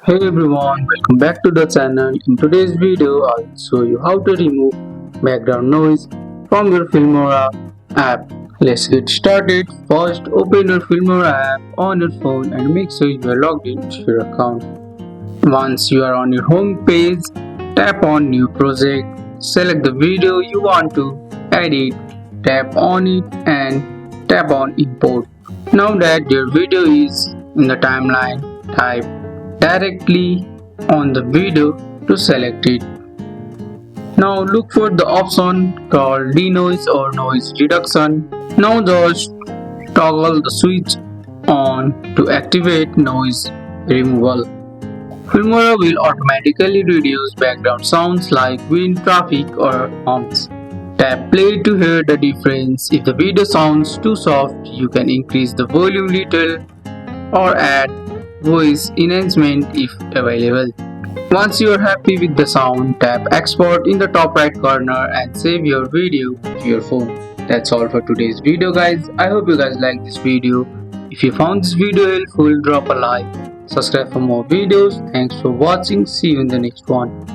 Hey everyone, welcome back to the channel. In today's video, I'll show you how to remove background noise from your Filmora app. Let's get started. First, open your Filmora app on your phone and make sure you are logged into your account. Once you are on your home page, tap on New Project, select the video you want to edit, tap on it and tap on Import. Now that your video is in the timeline, type directly on the video to select it. Now look for the option called denoise or noise reduction. Now just toggle the switch on to activate noise removal. Filmora will automatically reduce background sounds like wind, traffic or horns. Tap play to hear the difference. If the video sounds too soft, you can increase the volume little or add voice enhancement if available. Once you are happy with the sound, tap export in the top right corner and save your video to your phone. That's all for today's video guys. I hope you guys like this video. If you found this video helpful, drop a like, subscribe for more videos. Thanks for watching. See you in the next one.